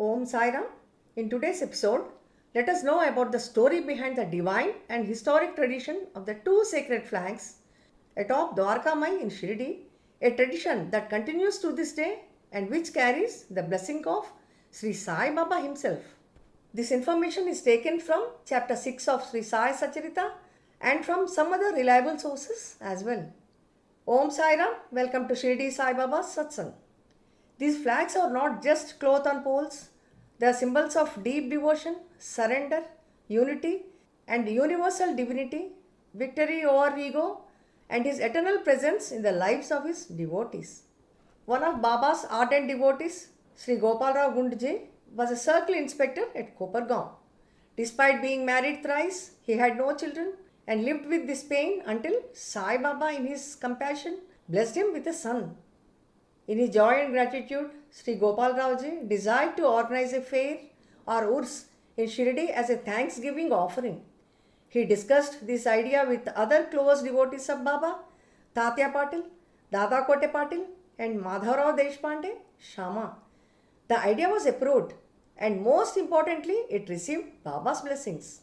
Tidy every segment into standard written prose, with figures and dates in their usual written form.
Om Sai Ram. In today's episode, let us know about the story behind the divine and historic tradition of the two sacred flags atop Dwarka Mai in Shirdi, a tradition that continues to this day and which carries the blessing of Sri Sai Baba himself. This information is taken from chapter 6 of Sri Sai Sacharita and from some other reliable sources as well. Om Sai Ram, welcome to Shirdi Sai Baba's Satsang. These flags are not just cloth on poles, they are symbols of deep devotion, surrender, unity, and universal divinity, victory over ego, and his eternal presence in the lives of his devotees. One of Baba's ardent devotees, Sri Gopalrao Gundje, was a circle inspector at Kopargaon. Despite being married thrice, he had no children and lived with this pain until Sai Baba, in his compassion, blessed him with a son. In his joy and gratitude, Sri Gopal Raoji desired to organize a fair or urs in Shirdi as a thanksgiving offering. He discussed this idea with other close devotees of Baba, Tatya Patil, Dada Kote Patil, and Madhavrao Deshpande, Shama. The idea was approved, and most importantly, it received Baba's blessings.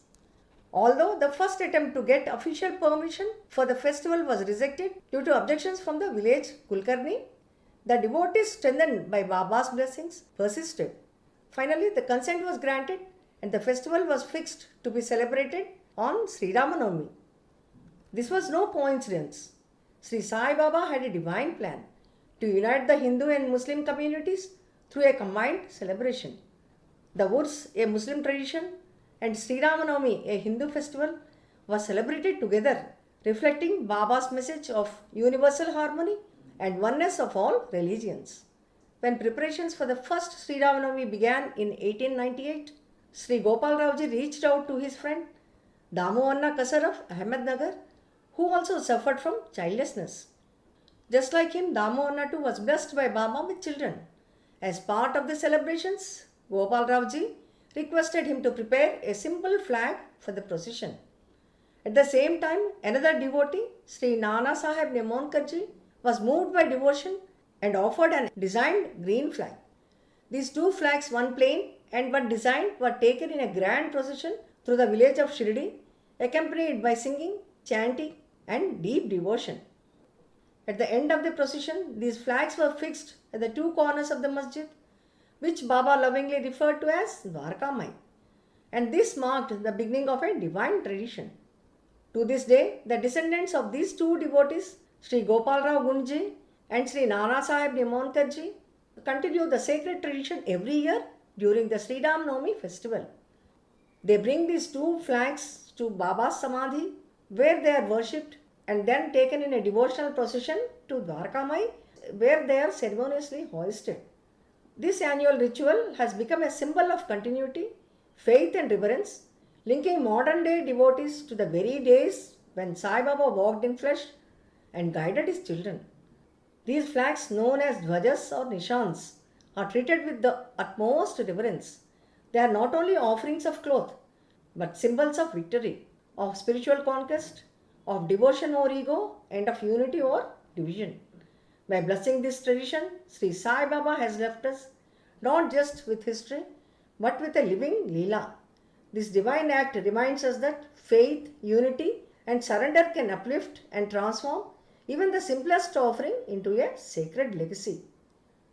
Although the first attempt to get official permission for the festival was rejected due to objections from the village Kulkarni, the devotees, strengthened by Baba's blessings, persisted. Finally, the consent was granted and the festival was fixed to be celebrated on Sri Ramanavami. This was no coincidence. Sri Sai Baba had a divine plan to unite the Hindu and Muslim communities through a combined celebration. The Urs, a Muslim tradition, and Sri Ramanavami, a Hindu festival, was celebrated together, reflecting Baba's message of universal harmony and oneness of all religions. When preparations for the first Sri Ramanavami began in 1898, Sri Gopal Raoji reached out to his friend Damu Anna Kasar of Ahmednagar, who also suffered from childlessness. Just like him, Damu Anna too was blessed by Baba with children. As part of the celebrations, Gopal Raoji requested him to prepare a simple flag for the procession. At the same time, another devotee, Sri Nana Sahib Nemonkarji, was moved by devotion and offered an designed green flag. These two flags, one plain and one designed, were taken in a grand procession through the village of Shirdi, accompanied by singing, chanting, and deep devotion. At the end of the procession, these flags were fixed at the two corners of the masjid, which Baba lovingly referred to as Dwarka Mai. And this marked the beginning of a divine tradition. To this day, the descendants of these two devotees, Sri Gopalrao Gundje and Sri Nana Sahib Nemonkarji, continue the sacred tradition every year during the Sri Ram Navami festival. They bring these two flags to Baba's Samadhi, where they are worshipped and then taken in a devotional procession to Dwarka Mai, where they are ceremoniously hoisted. This annual ritual has become a symbol of continuity, faith and reverence, linking modern day devotees to the very days when Sai Baba walked in flesh and guided his children. These flags, known as Dhwajas or Nishans, are treated with the utmost reverence. They are not only offerings of cloth, but symbols of victory, of spiritual conquest, of devotion over ego, and of unity over division. By blessing this tradition, Sri Sai Baba has left us not just with history, but with a living Leela. This divine act reminds us that faith, unity, and surrender can uplift and transform even the simplest offering into a sacred legacy.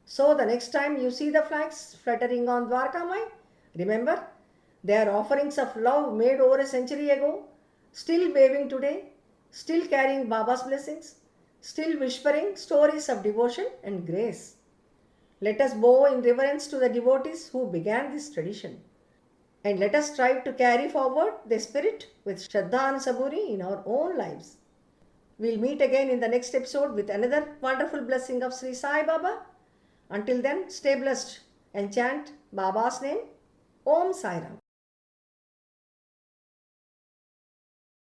So the next time you see the flags fluttering on Dwarka Mai, remember, they are offerings of love made over a century ago, still waving today, still carrying Baba's blessings, still whispering stories of devotion and grace. Let us bow in reverence to the devotees who began this tradition. And let us strive to carry forward the spirit with Shraddha and Saburi in our own lives. We'll meet again in the next episode with another wonderful blessing of Sri Sai Baba. Until then, stay blessed and chant Baba's name, Om Sai Ram.